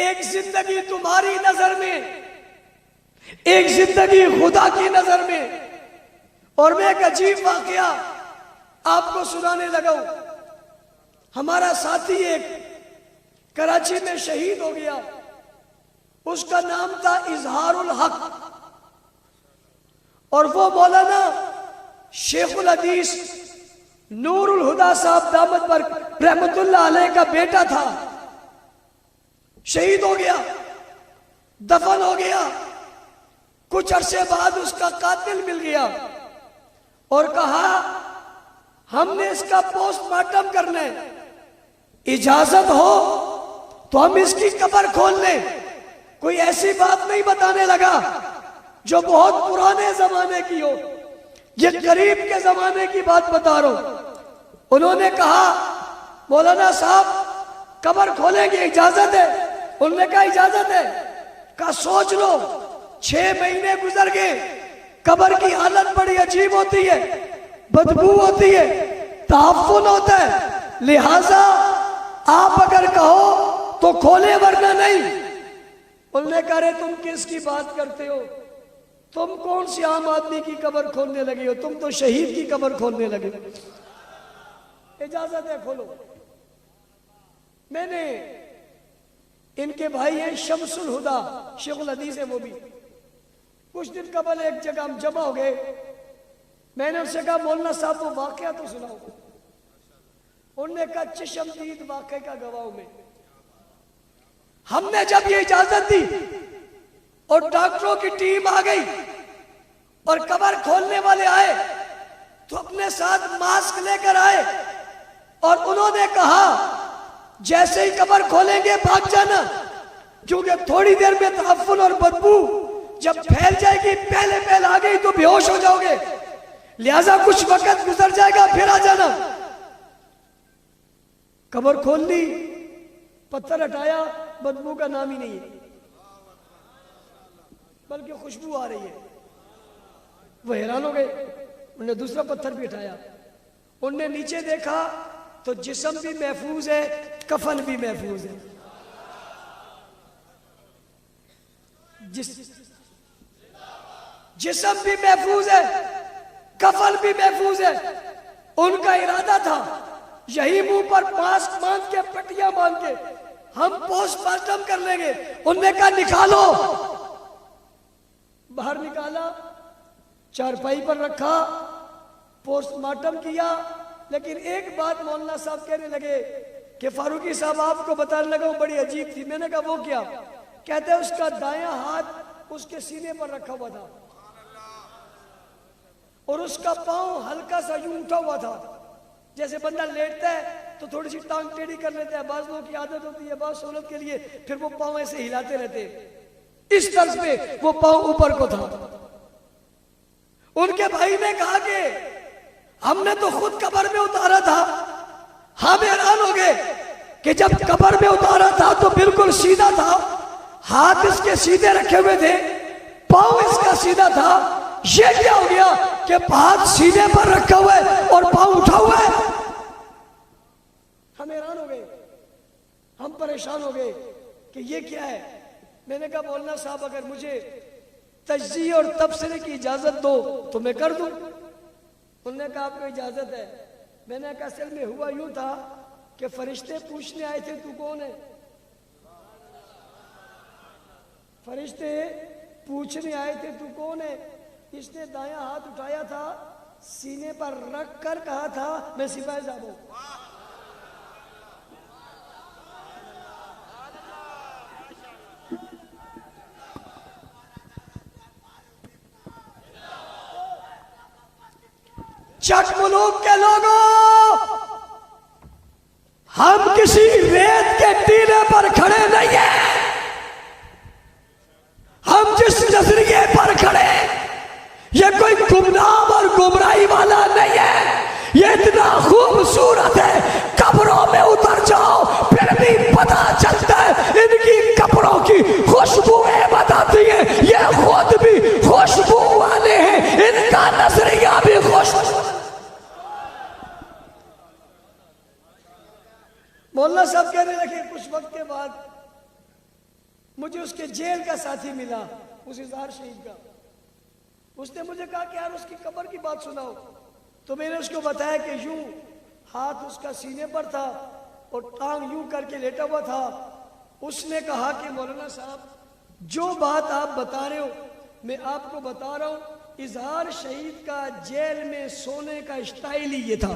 एक जिंदगी तुम्हारी नजर में, एक जिंदगी खुदा की नजर में। और मैं एक अजीब वाकया आपको सुनाने लगा हूं। हमारा साथी एक कराची में शहीद हो गया, उसका नाम था इजहारुल हक, और वो मौलाना शेखुल हदीस नूरुल हुदा साहब दामत पर रहमतुल्लाह अलैह का बेटा था। शहीद हो गया, दफन हो गया। कुछ अरसे बाद उसका कातिल मिल गया और कहा हमने इसका पोस्टमार्टम करना है, इजाजत हो तो हम इसकी कब्र खोल लें। कोई ऐसी बात नहीं बताने लगा जो बहुत पुराने जमाने की हो, ये करीब के जमाने की बात बता रहा हूं। उन्होंने कहा मौलाना साहब कब्र खोलेंगे, इजाजत है? उन्होंने कहा इजाजत है। कहा सोच लो, 6 महीने गुजर गए, कब्र की हालत बड़ी अजीब होती है, बदबू होती है, तहफ़्फ़ुज़ होता है, लिहाजा आप अगर कहो तो खोले वरना नहीं। उन्होंने कहा रे तुम किसकी बात करते हो, तुम कौन सी आम आदमी की कब्र खोलने लगे हो, तुम तो शहीद की कब्र खोलने लगे। इजाजत है खोलो। मैंने, इनके भाई हैं शमसुल हुदा शेखुल हदीस है वो भी, कुछ दिन कबल एक जगह हम जमा हो गए। मैंने उनसे कहा मौलाना साहब वो वाकया तो सुनाओ। उन्होंने कहा चशमदीद वाकये का गवाह में। हमने जब ये इजाजत दी और डॉक्टरों की टीम आ गई और कब्र खोलने वाले आए तो अपने साथ मास्क लेकर आए और उन्होंने कहा जैसे ही कब्र खोलेंगे भाग जाना, क्योंकि थोड़ी देर में तहफ़्फ़ुज़ और बदबू जब फैल जाएगी, पहले आ गई तो बेहोश हो जाओगे, लिहाजा कुछ वक्त गुजर जाएगा फिर आ जाना। कब्र खोल ली, पत्थर हटाया, बदबू का नाम ही नहीं है, बल्कि खुशबू आ रही है। वो हैरान हो गए। उन्होंने दूसरा पत्थर भी हटाया, उनने नीचे देखा तो जिस्म भी महफूज है, कफन भी महफूज है। जिस्म भी महफूज है, कफन भी महफूज है। उनका इरादा था यही मुंह पर मास्क बांध के, पट्टियां बांध के हम पोस्टमार्टम कर लेंगे। उनने कहा निकालो। बाहर निकाला, चारपाई पर रखा, पोस्टमार्टम किया। लेकिन एक बात मौलाना साहब कहने लगे कि फारूकी साहब आपको बताने लगा वो बड़ी अजीब थी। मैंने कहा वो क्या? कहते हैं उसका दायां हाथ उसके सीने पर रखा हुआ था और उसका पांव हल्का सा यूं उठा हुआ था। जैसे बंदा लेटता है तो थोड़ी सी टांग टेढ़ी कर लेता है, बाज़ लोगों की आदत होती है बात सहूलत के लिए, फिर वो पांव ऐसे हिलाते रहते। इस तर्ज पे वो पांव ऊपर को था। उनके भाई ने कहा कि हमने तो खुद कब्र में उतारा था। हम हैरान हो गए कि जब कब्र में उतारा था तो बिल्कुल सीधा था, हाथ इसके सीधे रखे हुए थे, पांव इसका सीधा था। ये क्या हो गया कि हाथ सीधे पर रखा हुआ है और पांव उठा हुआ है? हम हैरान हो गए, हम परेशान हो गए कि ये क्या है। मैंने कहा मौलाना साहब अगर मुझे तजज़िये और तबसरे की इजाजत दो तो मैं कर दूं। उन्होंने कहा आपको इजाजत है। मैंने कहा असल में हुआ यूं था कि फरिश्ते पूछने आए थे तू कौन है। फरिश्ते पूछने आए थे तू कौन है। इसने दायां हाथ उठाया था, सीने पर रख कर कहा था मैं सिपाही साहब हूं। चक मुलूक के लोगों, हम किसी रेत के टीले पर खड़े नहीं हैं। हम जिस नजरिए पर खड़े, ये कोई गुमनाम और गुमराही वाला नहीं है। ये इतना खूबसूरत है, कब्रों में उतर जाओ फिर भी पता चलता है इनकी कब्रों की खुशबुएं बताती है ये खुद भी खुशबू वाले हैं, इनका नजरिया भी खुशबू। मौलाना साहब कहने लगे कुछ वक्त के बाद मुझे उसके जेल का साथी मिला, उस इजहार शहीद का। उसने मुझे कहा कि यार उसकी कब्र की बात सुनाओ। तो मैंने उसको बताया कि यूं हाथ उसका सीने पर था और टांग यूं करके लेटा हुआ था। उसने कहा कि मौलाना साहब, जो बात आप बता रहे हो मैं आपको बता रहा हूं, इजहार शहीद का जेल में सोने का स्टाइल ही ये था।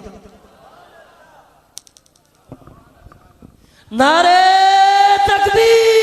नारे तकबीर।